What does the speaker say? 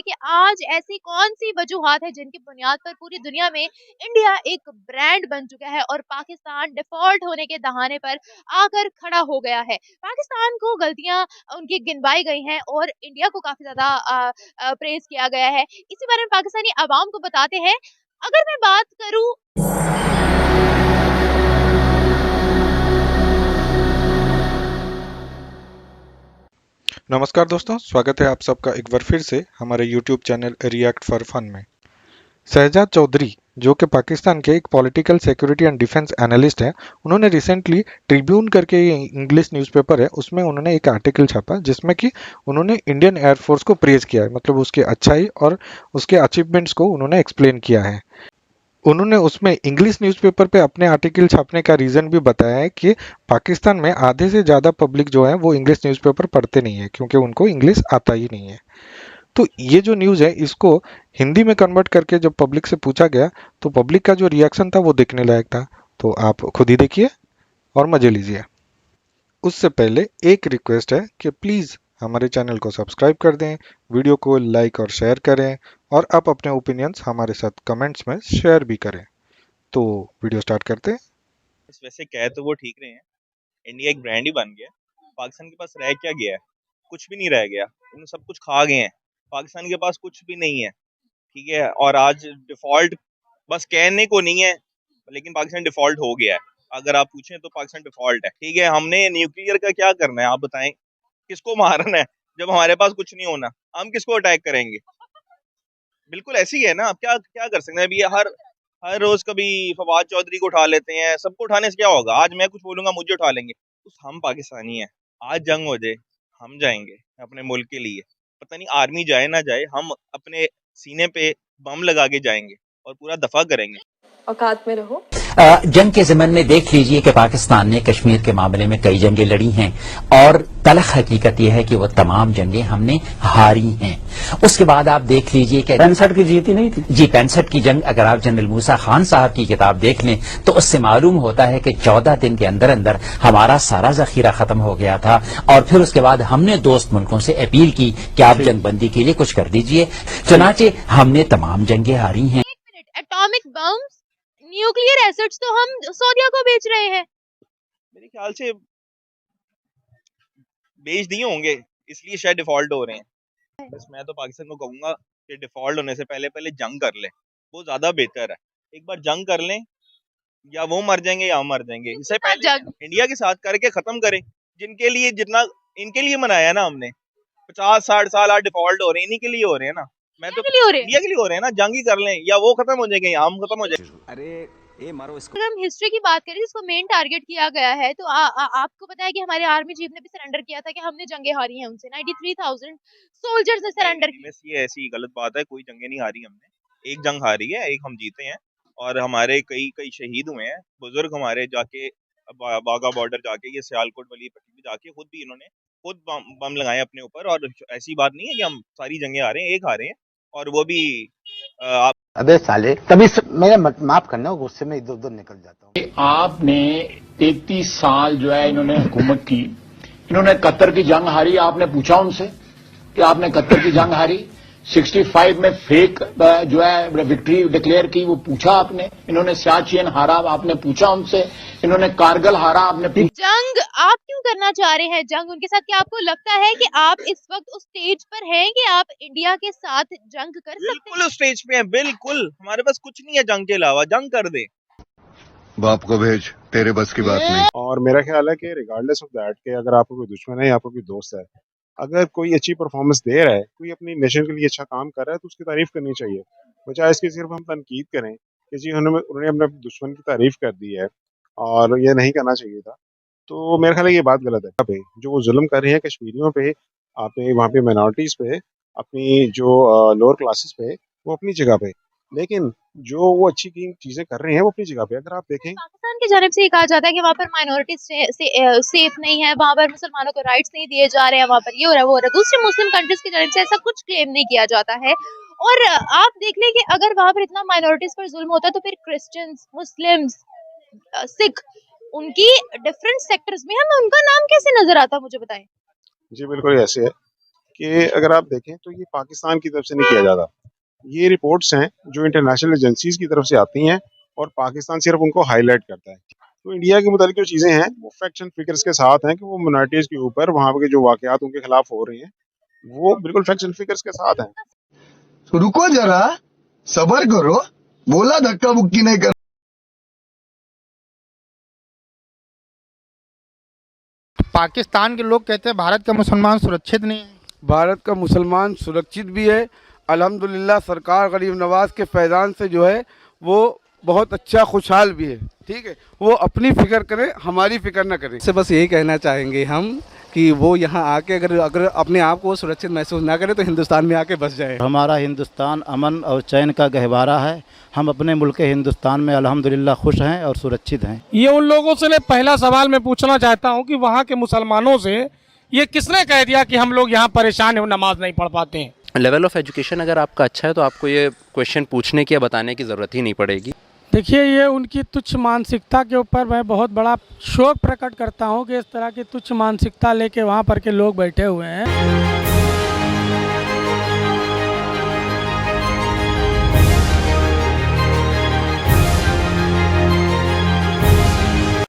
कि आज ऐसी कौन-सी वजूहात है जिनकी बुनियाद पर पूरी दुनिया में इंडिया एक ब्रांड बन चुका है और पाकिस्तान डिफ़ॉल्ट होने के दहाने पर आकर खड़ा हो गया है। पाकिस्तान को गलतियाँ उनकी गिनवाई गई हैं और इंडिया को काफ़ी ज़्यादा प्रेज़ किया गया है। इसी बारे में पाकिस्तानी अवाम को बताते हैं। अगर मैं बात करूँ नमस्कार दोस्तों, स्वागत है आप सबका एक बार फिर से हमारे YouTube channel react for fun में। शहजाद चौधरी जो कि पाकिस्तान के एक political security and defence analyst हैं, उन्होंने रिसेंटली ट्रिब्यून करके ये इंग्लिश न्यूज़पेपर है, उसमें उन्होंने एक आर्टिकल छापा जिसमें कि उन्होंने इंडियन एयरफोर्स को प्रेज किया है, मतलब उसकी अच्छाई और उसके अचीवमेंट्स को उन्होंने एक्सप्लेन किया है। उन्होंने उसमें इंग्लिश न्यूज़पेपर पे अपने आर्टिकल छापने का रीज़न भी बताया है कि पाकिस्तान में आधे से ज़्यादा पब्लिक जो है वो इंग्लिश न्यूज़पेपर पढ़ते नहीं है क्योंकि उनको इंग्लिश आता ही नहीं है। तो ये जो न्यूज़ है इसको हिंदी में कन्वर्ट करके जब पब्लिक से पूछा गया तो पब्लिक का जो रिएक्शन था वो देखने लायक था। तो आप खुद ही देखिए और मजे लीजिए। उससे पहले एक रिक्वेस्ट है कि प्लीज़ हमारे चैनल को सब्सक्राइब कर दें, वीडियो को लाइक और शेयर करें और आप अपने ओपिनियंस हमारे साथ कमेंट्स में शेयर भी करें। तो वीडियो स्टार्ट करते हैं। वैसे कह तो वो ठीक रहे हैं। इंडिया एक ब्रांड ही बन गया। पाकिस्तान के पास रह क्या गया है? कुछ भी नहीं रह गया। इन्होंने सब कुछ खा गए हैं। पाकिस्तान के पास कुछ भी नहीं है, ठीक है। और आज डिफॉल्ट बस कहने को नहीं है, लेकिन पाकिस्तान डिफॉल्ट हो गया है। अगर आप पूछें तो पाकिस्तान डिफॉल्ट है, ठीक है। हमने न्यूक्लियर का क्या करना है, आप बताएं। किसको मारना है जब हमारे पास कुछ नहीं होना? हम किसको अटैक करेंगे? बिल्कुल ऐसे ही है ना। अब क्या क्या कर सकते हैं? अभी हर हर रोज कभी फवाद चौधरी को उठा लेते हैं। सबको उठाने से क्या होगा? आज मैं कुछ बोलूंगा, मुझे उठा लेंगे। तो हम पाकिस्तानी हैं। आज जंग हो जाए, हम जाएंगे अपने मुल्क के लिए। पता नहीं आर्मी जाए ना जाए, हम अपने सीने पे बम लगा के जाएंगे और पूरा दफा करेंगे। औकात में रहो। जंग के ज़मन में देख लीजिए कि पाकिस्तान ने कश्मीर के मामले में कई जंगें लड़ी हैं और तलख हकीकत यह है कि वो तमाम जंगें हमने हारी हैं। उसके बाद आप देख लीजिए कि 65 की जीती नहीं थी जी 65 की जंग, अगर आप जनरल मूसा खान साहब की किताब देख लें तो उससे मालूम होता है कि 14 दिन के अंदर अंदर हमारा सारा जखीरा खत्म हो गया था। और फिर उसके बाद हमने दोस्त मुल्कों से अपील की कि आप जंगबंदी के लिए कुछ कर दीजिए। चुनाचे हमने तमाम जंगें हारी हैं। एक minute, atomic bombs, nuclear acids तो हम सऊदीया को बेच रहे हैं। मेरे ख्याल से बेच दिए होंगे, इसलिए शायद डिफॉल्ट हो रहे हैं। बस मैं तो पाकिस्तान को कहूंगा कि डिफॉल्ट होने से पहले पहले जंग कर लें। वो ज्यादा बेहतर है। एक बार जंग कर लें, या वो मर जाएंगे या हम मर जाएंगे। इससे पहले जंग इंडिया के साथ करके खत्म करें। जिनके लिए जितना इनके लिए मनाया ना हमने, 50-60 साल आज डिफॉल्ट हो रहे हैं, इन्हीं के लिए हो रहे हैं ना। मैं तो के लिए हो रहे हैं। इंडिया के लिए हो रहे हैं ना। जंग ही कर लें, या वो खत्म हो जाएंगे या हम खत्म हो जाएंगे। अरे ये मारो इसको। अगर हम हिस्ट्री की बात करें जिसको मेन टारगेट किया गया है तो आपको पता है कि हमारे आर्मी चीफ ने भी सरेंडर किया था कि हमने जंगें हारी हैं उनसे। 93,000 सोल्जर्स ने सरेंडर किया। बस ये ऐसी गलत बात है। कोई जंगे नहीं हारी हमने। एक जंग हारी है, एक हम जीते हैं। और हमारे कई कई शहीद हुए हैं बुजुर्ग हमारे, जाके बागा बॉर्डर जाके, ये सियालकोट वाली पट्टी में जाके खुद भी इन्होंने खुद बम लगाए अपने ऊपर। और ऐसी बात नहीं है कि हम सारी जंगे हारे हैं, एक हारे हैं। और वो भी आप अबे साले तभी मेरे माफ करना, गुस्से में इधर उधर निकल जाता हूँ। आपने 33 साल जो है इन्होंने हुकूमत की, इन्होंने कतर की जंग हारी। आपने पूछा उनसे कि आपने कतर की जंग हारी? 65 में फेक जो है विक्ट्री डिक्लेयर की, वो पूछा आपने? इन्होंने सियाचिन हारा, आपने पूछा उनसे? इन्होंने कारगिल हारा, आपने जंग आप क्यों करना चाह रहे हैं जंग उनके साथ? क्या आपको लगता है कि आप इस वक्त उस स्टेज पर हैं कि आप इंडिया के साथ जंग कर सकते बिल्कुल हैं? उस स्टेज पे हैं। बिल्कुल हमारे पास कुछ नहीं है जंग के अलावा। जंग कर दे। बाप को भेज, तेरे बस की बात नहीं। और मेरा ख्याल है कि रिगार्डलेस ऑफ दैट कि अगर आपको कोई दुश्मन है या आपको कोई दोस्त है, अगर कोई अच्छी परफॉर्मेंस दे रहा है, कोई अपनी नेशन के लिए अच्छा काम कर रहा है, तो उसकी तारीफ करनी चाहिए। बजाय इसकी सिर्फ हम तनकीद करें कि जी उन्होंने अपने दुश्मन की तारीफ कर दी है, और ये नहीं करना चाहिए था। तो मेरा ख्याल है ये बात गलत है। पे जो वो जुल्म कर रहे हैं कश्मीरियों पे, आपने वहाँ पे माइनॉरिटीज़ पे, अपनी जो लोअर क्लासेस पे, वो अपनी जगह पे, लेकिन जो वो अच्छी की चीज़ें कर रहे हैं वो अपनी जगह पे। अगर आप देखें पाकिस्तान की जानिब से ये कहा जाता है कि वहाँ पर माइनॉरिटी सेफ नहीं है, वहाँ पर मुसलमानों को राइट्स नहीं दिए जा रहे हैं, वहाँ पर ये हो रहा है वो हो रहा है। दूसरी मुस्लिम कंट्रीज की जानिब से ऐसा कुछ क्लेम नहीं किया जाता है। और आप देख लें कि अगर वहाँ पर इतना माइनॉरिटीज पर जुल्म होता है तो फिर क्रिश्चियंस, मुस्लिम्स, सिख, उनकी डिफरेंट सेक्टर्स में हमें उनका नाम कैसे नजर आता, मुझे बताएं। जी बिल्कुल ऐसे है कि अगर आप देखें तो ये पाकिस्तान की तरफ से नहीं किया जाता। ये रिपोर्ट्स हैं जो इंटरनेशनल एजेंसीज की तरफ से आती हैं और पाकिस्तान सिर्फ उनको हाईलाइट करता है। तो इंडिया के मुतालिक जो चीज़ें हैं वो फैक्ट्स एंड फिगर्स के साथ हैं कि वो मिनॉरिटीज़ के ऊपर वहाँ के जो वाक़यात उनके खिलाफ हो रहे हैं वो बिल्कुल फैक्ट्स एंड फिगर्स के साथ हैं। तो रुको जरा, सबर करो, बोला धक्का मुक्की नहीं कर। पाकिस्तान के लोग कहते हैं भारत का मुसलमान सुरक्षित नहीं है। भारत का मुसलमान सुरक्षित भी है। अल्हम्दुलिल्लाह सरकार गरीब नवाज के फैज़ान से जो है वो बहुत अच्छा खुशहाल भी है। ठीक है, वो अपनी फिक्र करें, हमारी फिक्र ना करें। से बस यही कहना चाहेंगे हम कि वो यहाँ आके अगर अपने आप को सुरक्षित महसूस ना करे तो हिंदुस्तान में आके बस जाए। हमारा हिंदुस्तान अमन और चैन का गहवारा है। हम अपने मुल्क हिंदुस्तान में अल्हम्दुलिल्लाह खुश हैं और सुरक्षित हैं। ये उन लोगों से पहला सवाल मैं पूछना चाहता हूँ कि वहाँ के मुसलमानों से ये किसने कह दिया कि हम लोग यहाँ परेशान हैं, नमाज नहीं पढ़ पाते हैं। लेवल ऑफ एजुकेशन अगर आपका अच्छा है तो आपको ये क्वेश्चन पूछने की या बताने की ज़रूरत ही नहीं पड़ेगी। देखिए, ये उनकी तुच्छ मानसिकता के ऊपर मैं बहुत बड़ा शोक प्रकट करता हूँ कि इस तरह की तुच्छ मानसिकता लेके वहाँ पर के लोग बैठे हुए हैं।